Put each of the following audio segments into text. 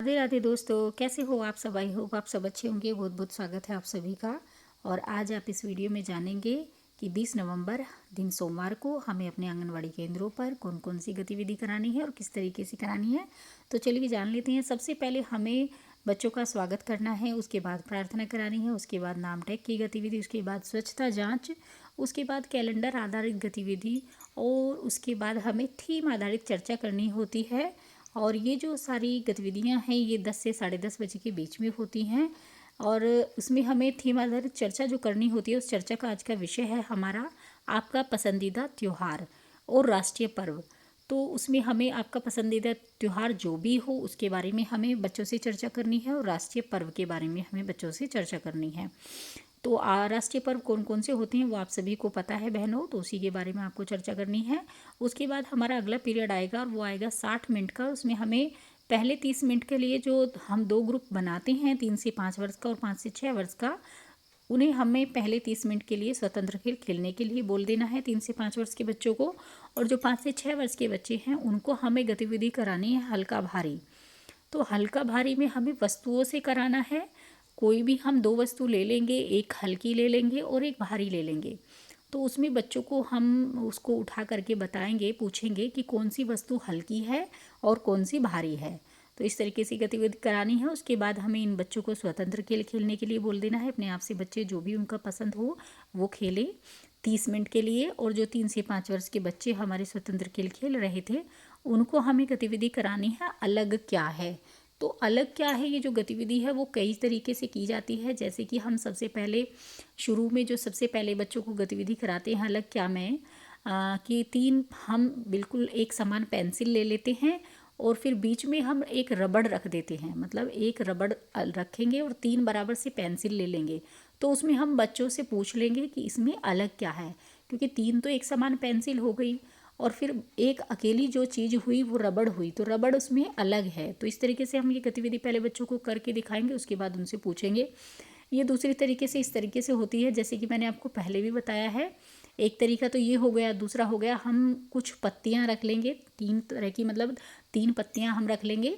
राधे राधे दोस्तों, कैसे हो आप सब। आई होप आप सब अच्छे होंगे। बहुत बहुत स्वागत है आप सभी का। और आज आप इस वीडियो में जानेंगे कि 20 नवंबर दिन सोमवार को हमें अपने आंगनवाड़ी केंद्रों पर कौन कौन सी गतिविधि करानी है और किस तरीके से करानी है। तो चलिए जान लेते हैं। सबसे पहले हमें बच्चों का स्वागत करना है, उसके बाद प्रार्थना करानी है, उसके बाद नाम टैग की गतिविधि, उसके बाद स्वच्छता जाँच, उसके बाद कैलेंडर आधारित गतिविधि और उसके बाद हमें थीम आधारित चर्चा करनी होती है। और ये जो सारी गतिविधियां हैं ये 10 से 10:30 बजे के बीच में होती हैं। और उसमें हमें थीम आधारित चर्चा जो करनी होती है, उस चर्चा का आज का विषय है हमारा आपका पसंदीदा त्यौहार और राष्ट्रीय पर्व। तो उसमें हमें आपका पसंदीदा त्यौहार जो भी हो उसके बारे में हमें बच्चों से चर्चा करनी है और राष्ट्रीय पर्व के बारे में हमें बच्चों से चर्चा करनी है। तो राष्ट्रीय पर्व कौन कौन से होते हैं वो आप सभी को पता है बहनों, तो उसी के बारे में आपको चर्चा करनी है। उसके बाद हमारा अगला पीरियड आएगा और वो आएगा 60 मिनट का। उसमें हमें पहले 30 मिनट के लिए जो हम 2 ग्रुप बनाते हैं, 3 से 5 वर्ष का और 5 से 6 वर्ष का, उन्हें हमें पहले 30 मिनट के लिए स्वतंत्र खेल खेलने के लिए बोल देना है 3 से 5 वर्ष के बच्चों को। और जो 5 से 6 वर्ष के बच्चे हैं उनको हमें गतिविधि करानी है हल्का भारी। तो हल्का भारी में हमें वस्तुओं से कराना है। कोई भी हम 2 वस्तु ले लेंगे, एक हल्की ले लेंगे और एक भारी ले लेंगे। तो उसमें बच्चों को हम उसको उठा करके बताएंगे, पूछेंगे कि कौन सी वस्तु हल्की है और कौन सी भारी है। तो इस तरीके से गतिविधि करानी है। उसके बाद हमें इन बच्चों को स्वतंत्र खेल खेलने के लिए बोल देना है। अपने आप से बच्चे जो भी उनका पसंद हो वो खेलें 30 मिनट के लिए। और जो 3 से 5 वर्ष के बच्चे हमारे स्वतंत्र खेल खेल रहे थे उनको हमें गतिविधि करानी है अलग क्या है। तो अलग क्या है, ये जो गतिविधि है वो कई तरीके से की जाती है। जैसे कि हम सबसे पहले शुरू में जो सबसे पहले बच्चों को गतिविधि कराते हैं अलग क्या में कि 3 हम बिल्कुल एक समान पेंसिल ले लेते हैं और फिर बीच में हम एक रबड़ रख देते हैं। मतलब एक रबड़ रखेंगे और 3 बराबर से पेंसिल ले लेंगे। तो उसमें हम बच्चों से पूछ लेंगे कि इसमें अलग क्या है, क्योंकि 3 तो एक समान पेंसिल हो गई और फिर एक अकेली जो चीज़ हुई वो रबड़ हुई, तो रबड़ उसमें अलग है। तो इस तरीके से हम ये गतिविधि पहले बच्चों को करके दिखाएंगे, उसके बाद उनसे पूछेंगे। ये दूसरी तरीके से इस तरीके से होती है जैसे कि मैंने आपको पहले भी बताया है। एक तरीका तो ये हो गया। दूसरा हो गया हम कुछ पत्तियां रख लेंगे, 3 तरह की, मतलब 3 पत्तियां हम रख लेंगे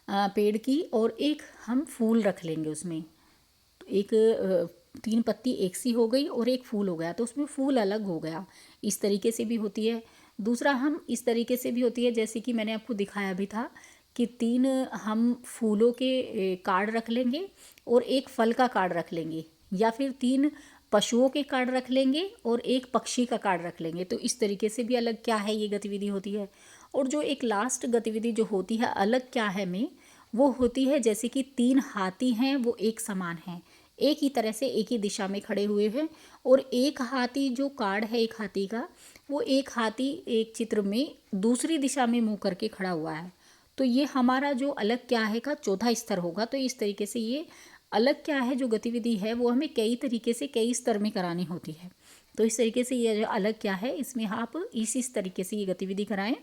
पेड़ की, और एक हम फूल रख लेंगे उसमें। तो एक 3 पत्ती एक सी हो गई और एक फूल हो गया, तो उसमें फूल अलग हो गया। इस तरीके से भी होती है। दूसरा हम इस तरीके से भी होती है जैसे कि मैंने आपको दिखाया भी था कि 3 हम फूलों के कार्ड रख लेंगे और एक फल का कार्ड रख लेंगे, या फिर 3 पशुओं के कार्ड रख लेंगे और एक पक्षी का कार्ड रख लेंगे। तो इस तरीके से भी अलग क्या है ये गतिविधि होती है। और जो एक लास्ट गतिविधि जो होती है अलग क्या है में, वो होती है जैसे कि 3 हाथी हैं, वो एक समान हैं, एक ही तरह से एक ही दिशा में खड़े हुए हैं। और एक हाथी जो कार्ड है एक हाथी का, वो एक हाथी एक चित्र में दूसरी दिशा में मुंह करके खड़ा हुआ है। तो ये हमारा जो अलग क्या है का चौथा स्तर होगा। तो इस तरीके से ये अलग क्या है जो गतिविधि है वो हमें कई तरीके से कई स्तर में करानी होती है। तो इस तरीके से ये जो अलग क्या है इसमें आप इस तरीके से ये गतिविधि कराएं।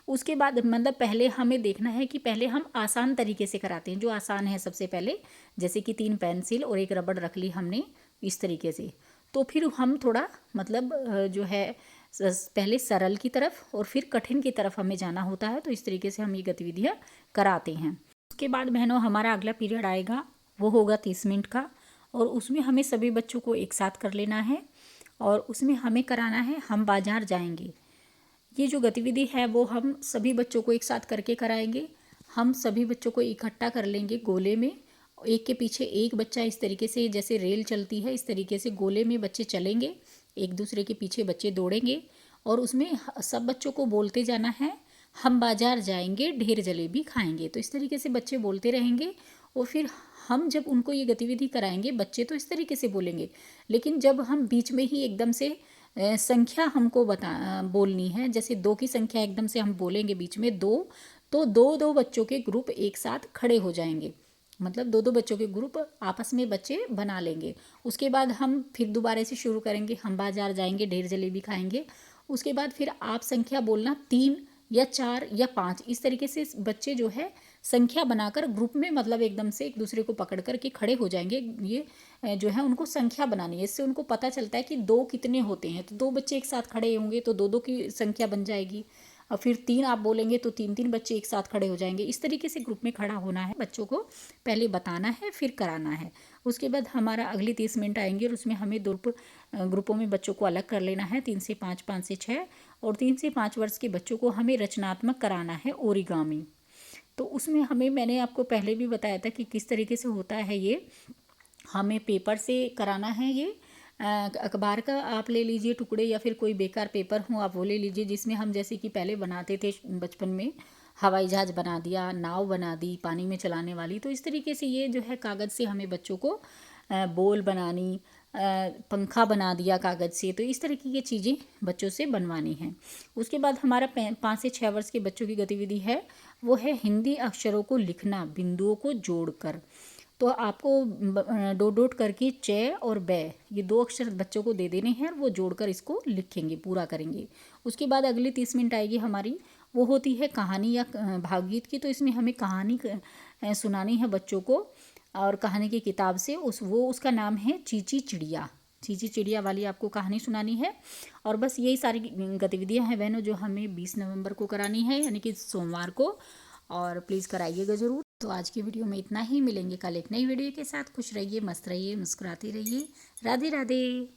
उसके बाद मतलब पहले हमें देखना है कि पहले हम आसान तरीके से कराते हैं, जो आसान है सबसे पहले, जैसे कि 3 पेंसिल और एक रबड़ रख ली हमने इस तरीके से। तो फिर हम थोड़ा मतलब जो है पहले सरल की तरफ और फिर कठिन की तरफ हमें जाना होता है। तो इस तरीके से हम ये गतिविधियाँ कराते हैं। उसके बाद बहनों हमारा अगला पीरियड आएगा, वो होगा 30 मिनट का, और उसमें हमें सभी बच्चों को एक साथ कर लेना है। और उसमें हमें कराना है हम बाजार जाएंगे। ये जो गतिविधि है वो हम सभी बच्चों को एक साथ करके कराएंगे। हम सभी बच्चों को इकट्ठा कर लेंगे गोले में, एक के पीछे एक बच्चा, इस तरीके से जैसे रेल चलती है इस तरीके से गोले में बच्चे चलेंगे, एक दूसरे के पीछे बच्चे दौड़ेंगे। और उसमें सब बच्चों को बोलते जाना है हम बाजार जाएंगे, ढेर जलेबी खाएंगे। तो इस तरीके से बच्चे बोलते रहेंगे। और फिर हम जब उनको ये गतिविधि कराएंगे, बच्चे तो इस तरीके से बोलेंगे, लेकिन जब हम बीच में ही एकदम से संख्या हमको बोलनी है, जैसे 2 की संख्या एकदम से हम बोलेंगे बीच में 2, तो 2-2 बच्चों के ग्रुप एक साथ खड़े हो जाएंगे। मतलब 2-2 बच्चों के ग्रुप आपस में बच्चे बना लेंगे। उसके बाद हम फिर दोबारा से शुरू करेंगे हम बाजार जाएंगे, ढेर जलेबी खाएंगे। उसके बाद फिर आप संख्या बोलना 3 या 4 या 5, इस तरीके से बच्चे जो है संख्या बनाकर ग्रुप में, मतलब एकदम से एक दूसरे को पकड़ कर के खड़े हो जाएंगे। ये जो है उनको संख्या बनानी है, इससे उनको पता चलता है कि 2 कितने होते हैं। तो 2 बच्चे एक साथ खड़े होंगे तो 2-2 की संख्या बन जाएगी। और फिर 3 आप बोलेंगे तो 3-3 बच्चे एक साथ खड़े हो जाएंगे। इस तरीके से ग्रुप में खड़ा होना है, बच्चों को पहले बताना है फिर कराना है। उसके बाद हमारा अगले 30 मिनट आएंगे और उसमें हमें दो ग्रुपों में बच्चों को अलग कर लेना है, 3 से 5, 5 से 6, और 3 से 5 वर्ष के बच्चों को हमें रचनात्मक कराना है, ओरिगामी। तो उसमें मैंने आपको पहले भी बताया था कि किस तरीके से होता है ये। हमें पेपर से कराना है ये, अखबार का आप ले लीजिए टुकड़े, या फिर कोई बेकार पेपर हो आप वो ले लीजिए, जिसमें हम जैसे कि पहले बनाते थे बचपन में, हवाई जहाज़ बना दिया, नाव बना दी पानी में चलाने वाली। तो इस तरीके से ये जो है कागज़ से हमें बच्चों को बॉल बनानी, पंखा बना दिया कागज़ से। तो इस तरीके की चीज़ें बच्चों से बनवानी हैं। उसके बाद हमारा 5 से 6 वर्ष के बच्चों की गतिविधि है, वो है हिंदी अक्षरों को लिखना बिंदुओं को जोड़कर। तो आपको डॉट डॉट करके च और बै, ये 2 अक्षर बच्चों को दे देने हैं, वो जोड़कर इसको लिखेंगे, पूरा करेंगे। उसके बाद अगली 30 मिनट आएगी हमारी, वो होती है कहानी या भावगीत की। तो इसमें हमें कहानी सुनानी है बच्चों को, और कहानी की किताब से उसका नाम है चींची चिड़िया। चींची चिड़िया वाली आपको कहानी सुनानी है। और बस यही सारी गतिविधियां हैं बहनों जो हमें 20 नवंबर को करानी है, यानी कि सोमवार को। और प्लीज़ कराइएगा ज़रूर। तो आज की वीडियो में इतना ही, मिलेंगे कल एक नई वीडियो के साथ। खुश रहिए, मस्त रहिए, मुस्कुराते रहिए। राधे राधे।